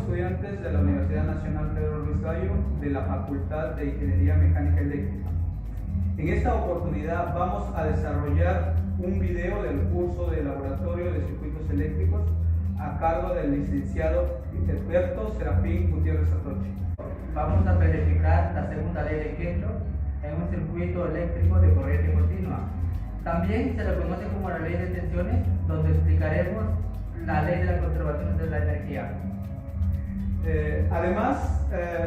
estudiantes de la Universidad Nacional Pedro Luis Gallo de la Facultad de Ingeniería Mecánica Eléctrica. En esta oportunidad vamos a desarrollar un video del curso de Laboratorio de Circuitos Eléctricos a cargo del licenciado Alberto Serafín Gutiérrez Atoche. Vamos a verificar la segunda ley de Kirchhoff en un circuito eléctrico de corriente continua. También se le conoce como la ley de tensiones, donde explicaremos la ley de la conservación de la energía. Además,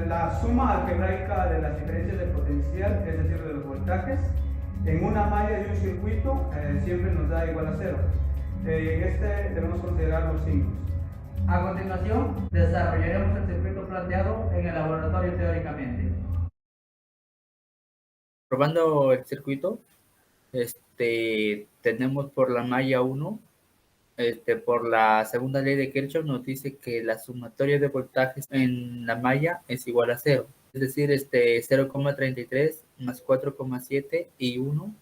la suma algebraica de las diferencias de potencial, es decir, de los voltajes, en una malla de un circuito siempre nos da igual a cero. En este debemos considerar los signos. A continuación, desarrollaremos el circuito planteado en el laboratorio teóricamente. Probando el circuito, tenemos por la malla 1, por la segunda ley de Kirchhoff nos dice que la sumatoria de voltajes en la malla es igual a 0. Es decir, 0,33 más 4,7 y 1,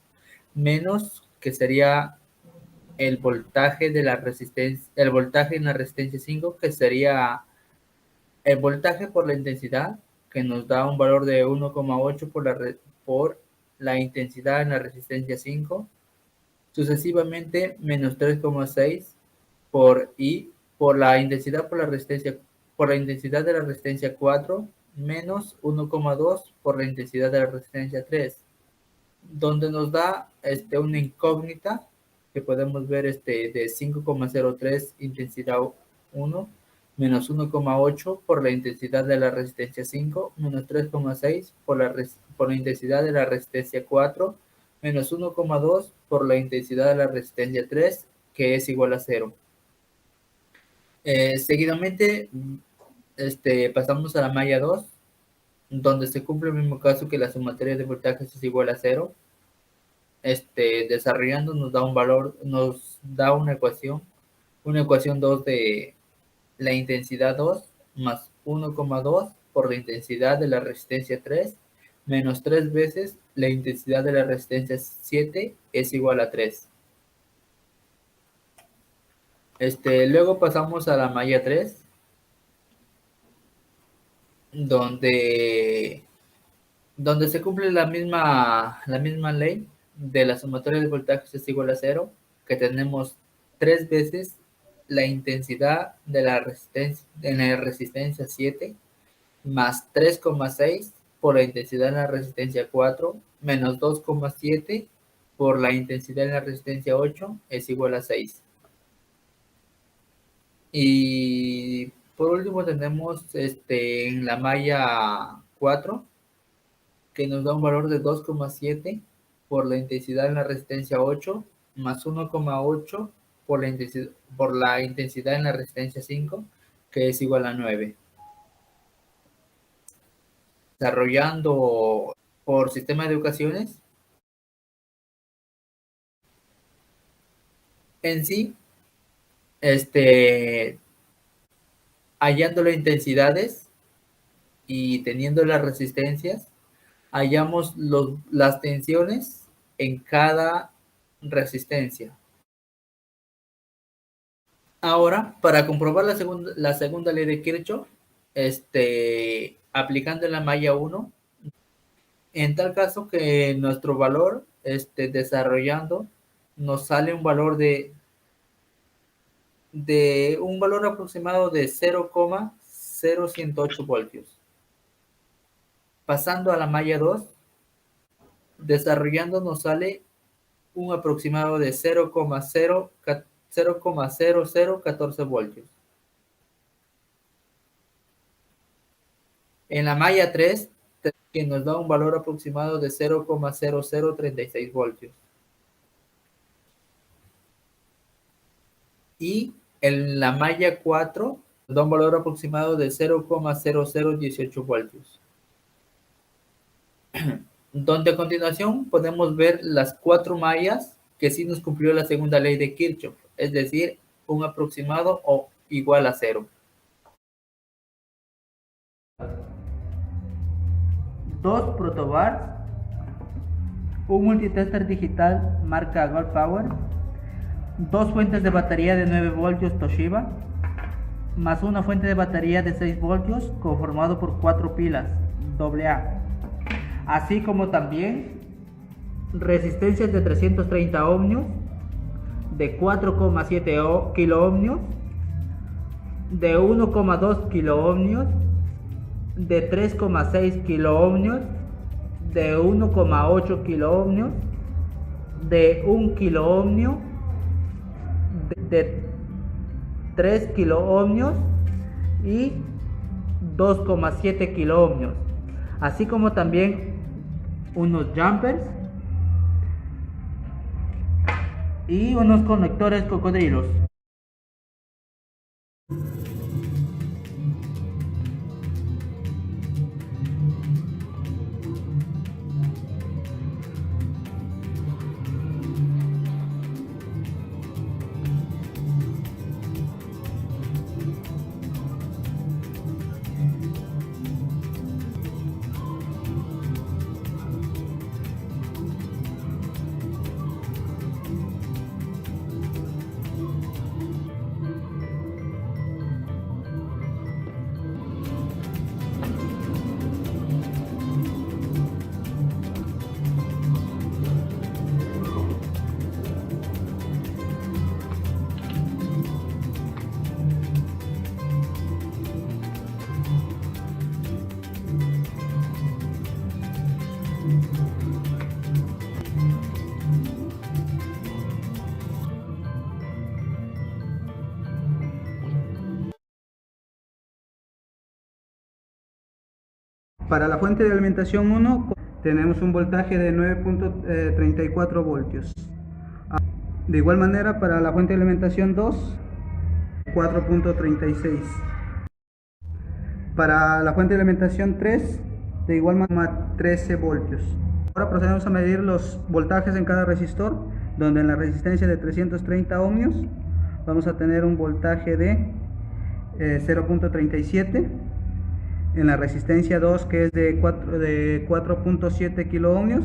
menos que sería el voltaje de la resistencia, el voltaje en la resistencia 5, que sería el voltaje por la intensidad, que nos da un valor de 1,8 por la intensidad en la resistencia 5, sucesivamente menos 3,6 por I por la intensidad por la intensidad de la resistencia 4, menos 1,2 por la intensidad de la resistencia 3, donde nos da una incógnita que podemos ver de 5,03 intensidad 1, menos 1,8 por la intensidad de la resistencia 5, menos 3,6 por la intensidad de la resistencia 4, menos 1,2 por la intensidad de la resistencia 3, que es igual a 0. Seguidamente pasamos a la malla 2, donde se cumple el mismo caso que la sumatoria de voltajes es igual a 0. Desarrollando nos da una ecuación 2 de la intensidad 2 más 1,2 por la intensidad de la resistencia 3 menos 3 veces la intensidad de la resistencia 7 es igual a 3. Luego pasamos a la malla 3, donde se cumple la misma ley de la sumatoria de voltajes es igual a 0, que tenemos 3 veces la intensidad de la resistencia en la resistencia 7 más 3,6 por la intensidad en la resistencia 4 menos 2,7 por la intensidad en la resistencia 8 es igual a 6. Y por último tenemos en la malla 4, que nos da un valor de 2,7 por la intensidad en la resistencia 8 más 1,8 por la intensidad en la resistencia 5, que es igual a 9. Desarrollando por sistema de ecuaciones, en sí, hallando las intensidades y teniendo las resistencias, hallamos las tensiones en cada resistencia. Ahora, para comprobar la segunda ley de Kirchhoff, aplicando en la malla 1, en tal caso que nuestro valor, desarrollando, nos sale un valor de un valor aproximado de 0,0108 voltios. Pasando a la malla 2, desarrollando nos sale un aproximado de 0,0014 voltios. En la malla 3, que nos da un valor aproximado de 0,0036 voltios. Y en la malla 4 nos da un valor aproximado de 0,0018 voltios. Donde a continuación podemos ver las 4 mallas que sí nos cumplió la segunda ley de Kirchhoff, es decir, un aproximado o igual a 0. 2 protobars, un multitester digital marca Gold Power, 2 fuentes de batería de 9 voltios Toshiba, más una fuente de batería de 6 voltios conformado por 4 pilas AA, así como también resistencias de 330 ohmios, de 4,7 kiloohmios, de 1,2 kiloohmios, de 3,6 kiloohmios, de 1,8 kiloohmios, de 1 kiloohmio, de 3 kiloohmios y 2,7 kiloohmios, así como también unos jumpers y unos conectores cocodrilos. Para la fuente de alimentación 1 tenemos un voltaje de 9.34 voltios. De igual manera para la fuente de alimentación 2, 4.36. Para la fuente de alimentación 3, de igual manera 13 voltios. Ahora procedemos a medir los voltajes en cada resistor, donde en la resistencia de 330 ohmios vamos a tener un voltaje de 0.37. En la resistencia 2, que es de 4.7 kiloohmios,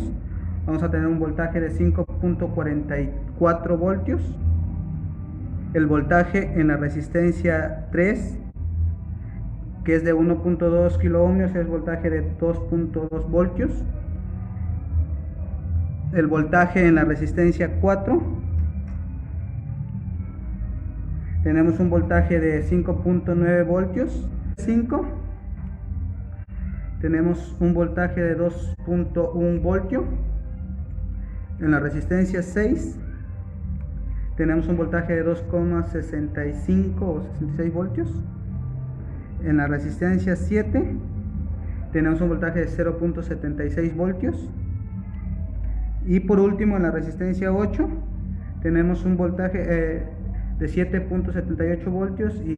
vamos a tener un voltaje de 5.44 voltios. El voltaje en la resistencia 3, que es de 1.2 kiloohmios, es voltaje de 2.2 voltios. El voltaje en la resistencia 4, tenemos un voltaje de 5.9 voltios. 5, tenemos un voltaje de 2.1 voltio. En la resistencia 6 tenemos un voltaje de 2,65 o 66 voltios. En la resistencia 7 tenemos un voltaje de 0.76 voltios. Y por último en la resistencia 8 tenemos un voltaje de 7.78 voltios y